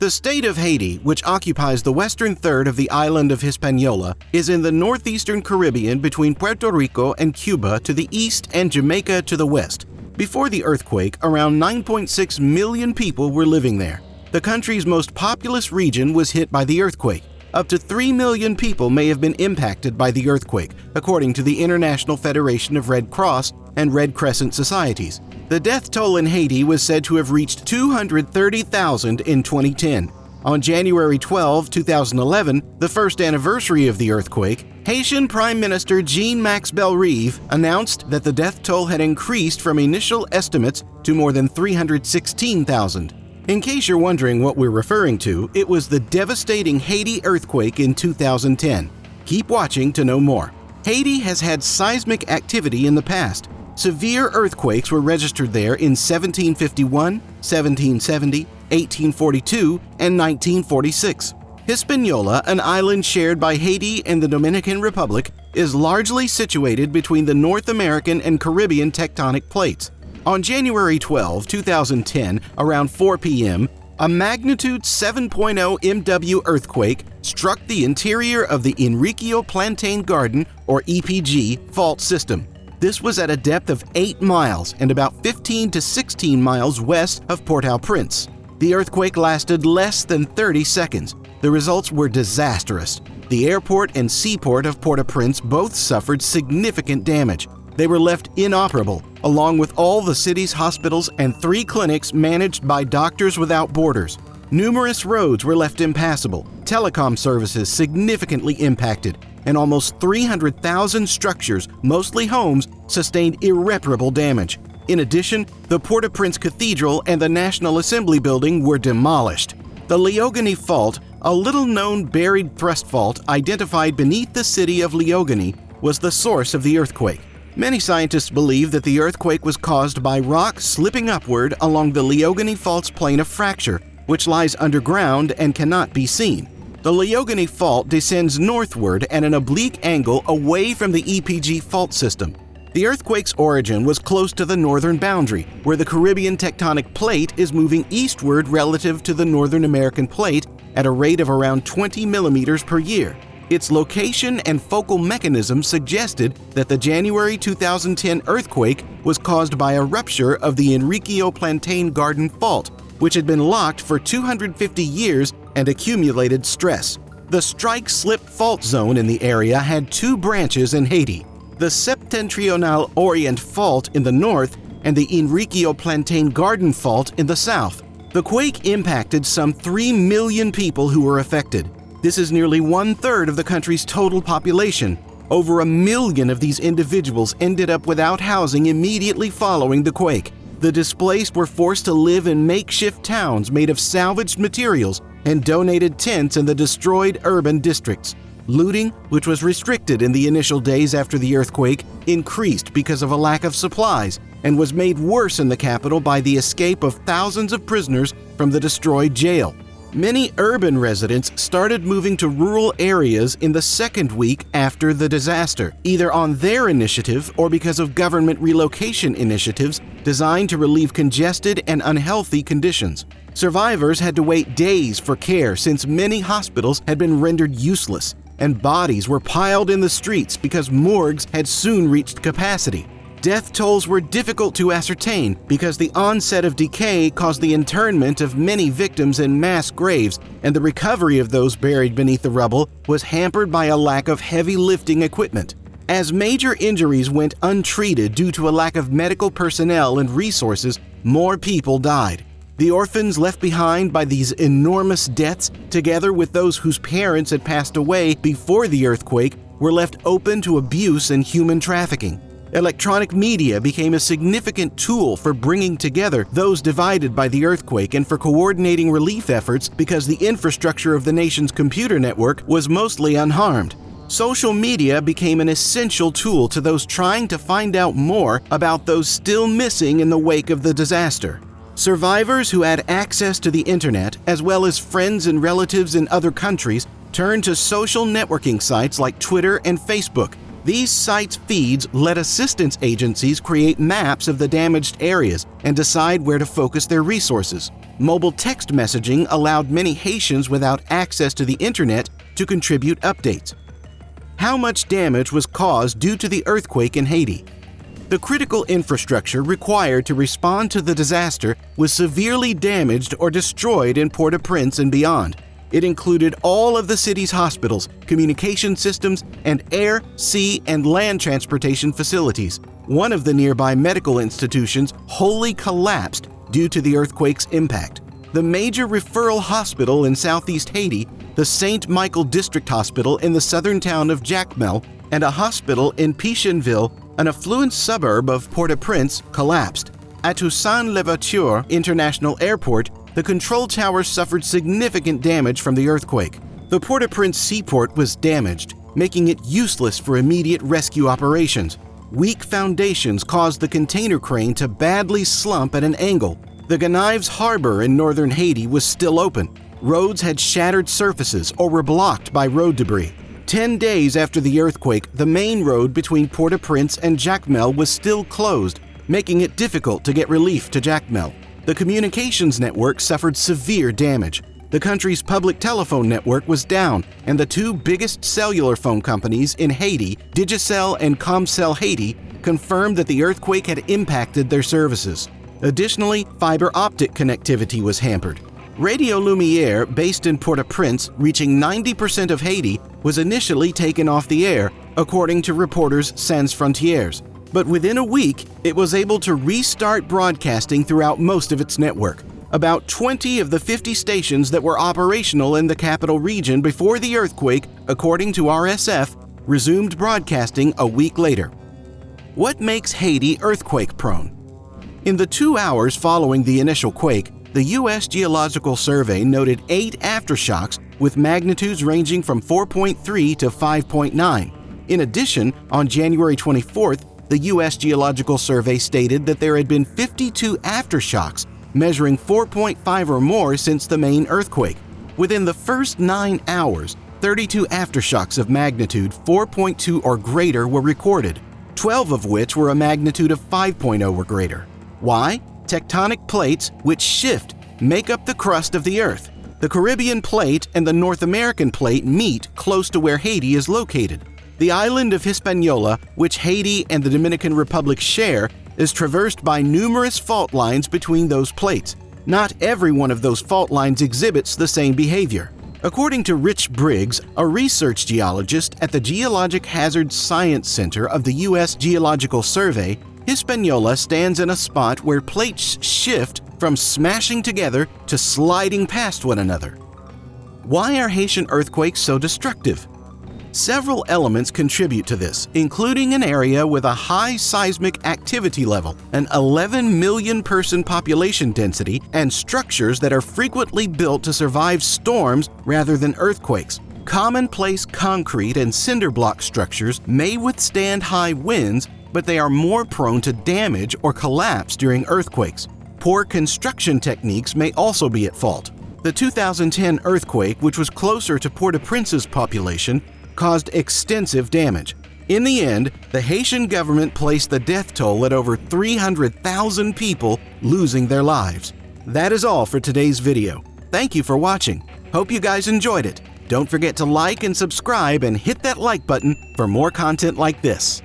The state of Haiti, which occupies the western third of the island of Hispaniola, is in the northeastern Caribbean between Puerto Rico and Cuba to the east and Jamaica to the west. Before the earthquake, around 9.6 million people were living there. The country's most populous region was hit by the earthquake. Up to 3 million people may have been impacted by the earthquake, according to the International Federation of Red Cross and Red Crescent Societies. The death toll in Haiti was said to have reached 230,000 in 2010. On January 12, 2011, the first anniversary of the earthquake, Haitian Prime Minister Jean-Max Bellerive announced that the death toll had increased from initial estimates to more than 316,000. In case you're wondering what we're referring to, it was the devastating Haiti earthquake in 2010. Keep watching to know more. Haiti has had seismic activity in the past. Severe earthquakes were registered there in 1751, 1770, 1842, and 1946. Hispaniola, an island shared by Haiti and the Dominican Republic, is largely situated between the North American and Caribbean tectonic plates. On January 12, 2010, around 4 p.m., a magnitude 7.0 MW earthquake struck the interior of the Enriquillo Plantain Garden, or EPG, fault system. This was at a depth of 8 miles and about 15 to 16 miles west of Port-au-Prince. The earthquake lasted less than 30 seconds. The results were disastrous. The airport and seaport of Port-au-Prince both suffered significant damage. They were left inoperable, along with all the city's hospitals and 3 clinics managed by Doctors Without Borders. Numerous roads were left impassable, telecom services significantly impacted, and almost 300,000 structures, mostly homes, sustained irreparable damage. In addition, the Port-au-Prince Cathedral and the National Assembly building were demolished. The Liogany Fault, a little-known buried thrust fault identified beneath the city of Liogany, was the source of the earthquake. Many scientists believe that the earthquake was caused by rock slipping upward along the Liogany Fault's plane of fracture, which lies underground and cannot be seen. The Liogany Fault descends northward at an oblique angle away from the EPG fault system. The earthquake's origin was close to the northern boundary, where the Caribbean tectonic plate is moving eastward relative to the Northern American plate at a rate of around 20 millimeters per year. Its location and focal mechanism suggested that the January 2010 earthquake was caused by a rupture of the Enriquillo Plantain Garden Fault, which had been locked for 250 years and accumulated stress. The strike-slip fault zone in the area had 2 branches in Haiti, the Septentrional Orient Fault in the north and the Enriquillo Plantain Garden Fault in the south. The quake impacted some 3 million people who were affected. This is nearly 1/3 of the country's total population. Over 1 million of these individuals ended up without housing immediately following the quake. The displaced were forced to live in makeshift towns made of salvaged materials and donated tents in the destroyed urban districts. Looting, which was restricted in the initial days after the earthquake, increased because of a lack of supplies and was made worse in the capital by the escape of thousands of prisoners from the destroyed jail. Many urban residents started moving to rural areas in the second week after the disaster, either on their initiative or because of government relocation initiatives designed to relieve congested and unhealthy conditions. Survivors had to wait days for care since many hospitals had been rendered useless, and bodies were piled in the streets because morgues had soon reached capacity. Death tolls were difficult to ascertain because the onset of decay caused the internment of many victims in mass graves, and the recovery of those buried beneath the rubble was hampered by a lack of heavy lifting equipment. As major injuries went untreated due to a lack of medical personnel and resources, more people died. The orphans left behind by these enormous deaths, together with those whose parents had passed away before the earthquake, were left open to abuse and human trafficking. Electronic media became a significant tool for bringing together those divided by the earthquake and for coordinating relief efforts because the infrastructure of the nation's computer network was mostly unharmed. Social media became an essential tool to those trying to find out more about those still missing in the wake of the disaster. Survivors who had access to the internet, as well as friends and relatives in other countries, turned to social networking sites like Twitter and Facebook. These sites' feeds let assistance agencies create maps of the damaged areas and decide where to focus their resources. Mobile text messaging allowed many Haitians without access to the internet to contribute updates. How much damage was caused due to the earthquake in Haiti? The critical infrastructure required to respond to the disaster was severely damaged or destroyed in Port-au-Prince and beyond. It included all of the city's hospitals, communication systems, and air, sea, and land transportation facilities. One of the nearby medical institutions wholly collapsed due to the earthquake's impact. The major referral hospital in southeast Haiti, the St. Michael District Hospital in the southern town of Jacmel, and a hospital in Pétionville, an affluent suburb of Port-au-Prince, collapsed. At Toussaint-Louverture International Airport, the control tower suffered significant damage from the earthquake. The Port-au-Prince seaport was damaged, making it useless for immediate rescue operations. Weak foundations caused the container crane to badly slump at an angle. The Gonaives Harbor in northern Haiti was still open. Roads had shattered surfaces or were blocked by road debris. 10 days after the earthquake, the main road between Port-au-Prince and Jacmel was still closed, making it difficult to get relief to Jacmel. The communications network suffered severe damage. The country's public telephone network was down, and the two biggest cellular phone companies in Haiti, Digicel and Comcel Haiti, confirmed that the earthquake had impacted their services. Additionally, fiber optic connectivity was hampered. Radio Lumiere, based in Port-au-Prince, reaching 90% of Haiti, was initially taken off the air, according to reporters Sans Frontières. But within a week, it was able to restart broadcasting throughout most of its network. About 20 of the 50 stations that were operational in the capital region before the earthquake, according to RSF, resumed broadcasting a week later. What makes Haiti earthquake-prone? In the 2 hours following the initial quake, the U.S. Geological Survey noted 8 aftershocks with magnitudes ranging from 4.3 to 5.9. In addition, on January 24th, the U.S. Geological Survey stated that there had been 52 aftershocks, measuring 4.5 or more since the main earthquake. Within the first 9 hours, 32 aftershocks of magnitude 4.2 or greater were recorded, 12 of which were a magnitude of 5.0 or greater. Why? Tectonic plates, which shift, make up the crust of the Earth. The Caribbean plate and the North American plate meet close to where Haiti is located. The island of Hispaniola, which Haiti and the Dominican Republic share, is traversed by numerous fault lines between those plates. Not every one of those fault lines exhibits the same behavior. According to Rich Briggs, a research geologist at the Geologic Hazard Science Center of the U.S. Geological Survey, Hispaniola stands in a spot where plates shift from smashing together to sliding past one another. Why are Haitian earthquakes so destructive? Several elements contribute to this, including an area with a high seismic activity level, an 11 million person population density, and structures that are frequently built to survive storms rather than earthquakes. Commonplace concrete and cinder block structures may withstand high winds, but they are more prone to damage or collapse during earthquakes. Poor construction techniques may also be at fault. The 2010 earthquake, which was closer to Port-au-Prince's population, caused extensive damage. In the end, the Haitian government placed the death toll at over 300,000 people losing their lives. That is all for today's video. Thank you for watching. Hope you guys enjoyed it. Don't forget to like and subscribe and hit that like button for more content like this.